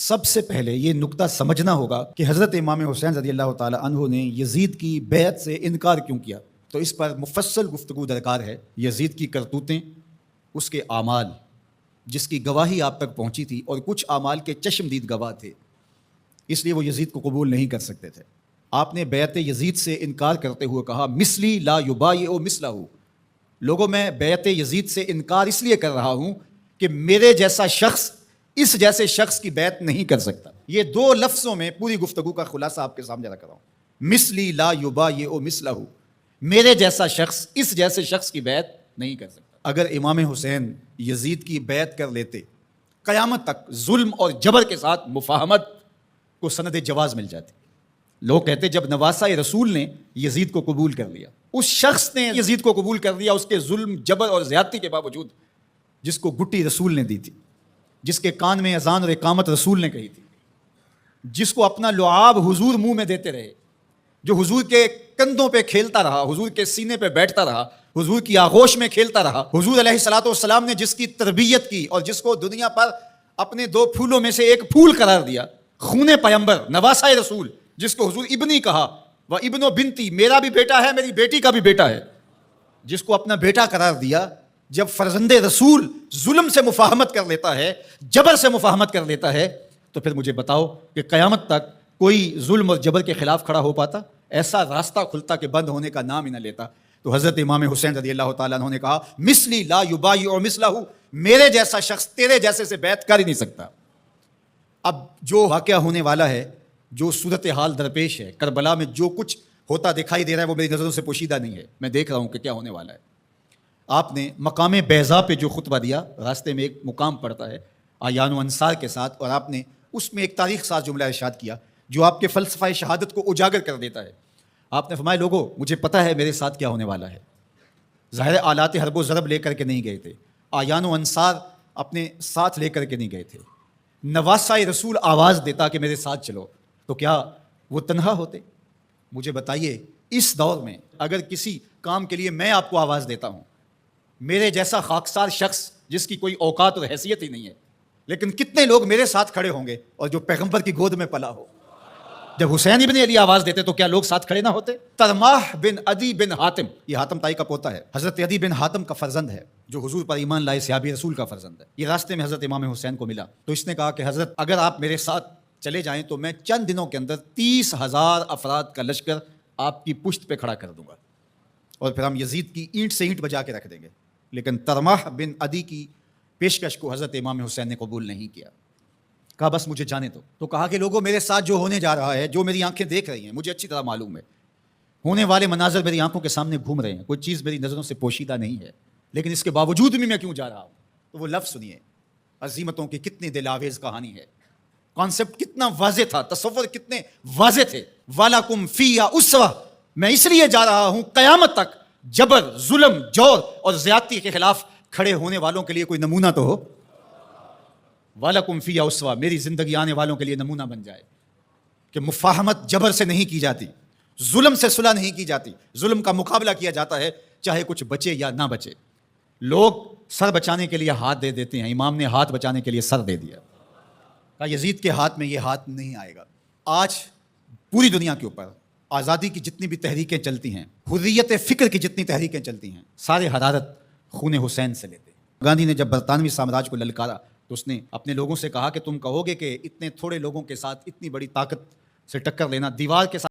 سب سے پہلے یہ نقطہ سمجھنا ہوگا کہ حضرت امام حسین رضی اللہ تعالی عنہ نے یزید کی بیعت سے انکار کیوں کیا، تو اس پر مفصل گفتگو درکار ہے۔ یزید کی کرتوتیں، اس کے اعمال جس کی گواہی آپ تک پہنچی تھی، اور کچھ اعمال کے چشمدید گواہ تھے، اس لیے وہ یزید کو قبول نہیں کر سکتے تھے۔ آپ نے بیعت یزید سے انکار کرتے ہوئے کہا مثلی لا یبایع مثلہ، لوگوں میں بیعت یزید سے انکار اس لیے کر رہا ہوں کہ میرے جیسا شخص اس جیسے شخص کی بیعت نہیں کر سکتا۔ یہ دو لفظوں میں پوری گفتگو کا خلاصہ آپ کے سامنے رکھ رہا ہوں، مثلی لا یبایع مثلہ، میرے جیسا شخص اس جیسے شخص کی بیعت نہیں کر سکتا۔ اگر امام حسین یزید کی بیعت کر لیتے، قیامت تک ظلم اور جبر کے ساتھ مفاہمت کو سند جواز مل جاتی۔ لوگ کہتے جب نواسہ رسول نے یزید کو قبول کر لیا، اس شخص نے یزید کو قبول کر لیا، اس کے ظلم جبر اور زیادتی کے باوجود، جس کو گٹی رسول نے دی تھی، جس کے کان میں اذان اور اقامت رسول نے کہی تھی، جس کو اپنا لعاب حضور منہ میں دیتے رہے، جو حضور کے کندھوں پہ کھیلتا رہا، حضور کے سینے پہ بیٹھتا رہا، حضور کی آغوش میں کھیلتا رہا، حضور علیہ الصلوۃ والسلام نے جس کی تربیت کی اور جس کو دنیا پر اپنے دو پھولوں میں سے ایک پھول قرار دیا، خون پیمبر نواسہ رسول، جس کو حضور ابنی کہا، وہ ابن و بنتی، میرا بھی بیٹا ہے، میری بیٹی کا بھی بیٹا ہے، جس کو اپنا بیٹا قرار دیا۔ جب فرزند رسول ظلم سے مفاہمت کر لیتا ہے، جبر سے مفاہمت کر لیتا ہے، تو پھر مجھے بتاؤ کہ قیامت تک کوئی ظلم اور جبر کے خلاف کھڑا ہو پاتا؟ ایسا راستہ کھلتا کہ بند ہونے کا نام ہی نہ لیتا۔ تو حضرت امام حسین رضی اللہ تعالیٰ عنہ نے کہا مثلی لا یبایع مثلہ، میرے جیسا شخص تیرے جیسے سے بیعت کر ہی نہیں سکتا۔ اب جو واقعہ ہونے والا ہے، جو صورتحال درپیش ہے، کربلا میں جو کچھ ہوتا دکھائی دے رہا ہے، وہ میری نظروں سے پوشیدہ نہیں ہے، میں دیکھ رہا ہوں کہ کیا ہونے والا ہے۔ آپ نے مقام بیضا پہ جو خطبہ دیا، راستے میں ایک مقام پڑتا ہے اعیان و انصار کے ساتھ، اور آپ نے اس میں ایک تاریخ ساز جملہ ارشاد کیا جو آپ کے فلسفہ شہادت کو اجاگر کر دیتا ہے۔ آپ نے فرمایا لوگوں، مجھے پتہ ہے میرے ساتھ کیا ہونے والا ہے۔ ظاہر آلات حرب و ضرب لے کر کے نہیں گئے تھے، اعیان و انصار اپنے ساتھ لے کر کے نہیں گئے تھے۔ نواسہ رسول آواز دیتا کہ میرے ساتھ چلو، تو کیا وہ تنہا ہوتے؟ مجھے بتائیے، اس دور میں اگر کسی کام کے لیے میں آپ کو آواز دیتا ہوں، میرے جیسا خاکسار شخص جس کی کوئی اوقات اور حیثیت ہی نہیں ہے، لیکن کتنے لوگ میرے ساتھ کھڑے ہوں گے، اور جو پیغمبر کی گود میں پلا ہو۔ جب حسین ابن علی آواز دیتے تو کیا لوگ ساتھ کھڑے نہ ہوتے؟ ترماح بن عدی بن حاتم، یہ حاتم تائی کا پوتا ہے، حضرت عدی بن حاتم کا فرزند ہے، جو حضور پر ایمان لائے صحابی رسول کا فرزند ہے۔ یہ راستے میں حضرت امام حسین کو ملا، تو اس نے کہا کہ حضرت اگر آپ میرے ساتھ چلے جائیں تو میں چند دنوں کے اندر 30,000 افراد کا لشکر آپ کی پشت پہ کھڑا کر دوں گا، اور پھر ہم یزید کی اینٹ سے اینٹ بجا کے رکھ دیں گے۔ لیکن ترماح بن عدی کی پیشکش کو حضرت امام حسین نے قبول نہیں کیا، کہا بس مجھے جانے دو۔ تو کہا کہ لوگوں، میرے ساتھ جو ہونے جا رہا ہے، جو میری آنکھیں دیکھ رہی ہیں، مجھے اچھی طرح معلوم ہے، ہونے والے مناظر میری آنکھوں کے سامنے گھوم رہے ہیں، کوئی چیز میری نظروں سے پوشیدہ نہیں ہے، لیکن اس کے باوجود بھی میں کیوں جا رہا ہوں؟ تو وہ لفظ سنیے، عزیمتوں کی کتنی دل آویز کہانی ہے، کانسیپٹ کتنا واضح تھا، تصور کتنے واضح تھے۔ وَلَكُمْ فِيهَا أُسْوَةٌ، میں اس لیے جا رہا ہوں قیامت تک جبر، ظلم، جور اور زیادتی کے خلاف کھڑے ہونے والوں کے لیے کوئی نمونہ تو ہو۔ وَلَكُمْ فِيهَا أُسْوَةٌ، میری زندگی آنے والوں کے لیے نمونہ بن جائے کہ مفاہمت جبر سے نہیں کی جاتی، ظلم سے صلح نہیں کی جاتی، ظلم کا مقابلہ کیا جاتا ہے، چاہے کچھ بچے یا نہ بچے۔ لوگ سر بچانے کے لیے ہاتھ دے دیتے ہیں، امام نے ہاتھ بچانے کے لیے سر دے دیا، کہا یزید کے ہاتھ میں یہ ہاتھ نہیں آئے گا۔ آج پوری دنیا کے اوپر آزادی کی جتنی بھی تحریکیں چلتی ہیں، حریت فکر کی جتنی تحریکیں چلتی ہیں، سارے حرارت خون حسین سے لیتے ہیں۔ گاندھی نے جب برطانوی سامراج کو للکارا تو اس نے اپنے لوگوں سے کہا کہ تم کہو گے کہ اتنے تھوڑے لوگوں کے ساتھ اتنی بڑی طاقت سے ٹکر لینا، دیوار کے ساتھ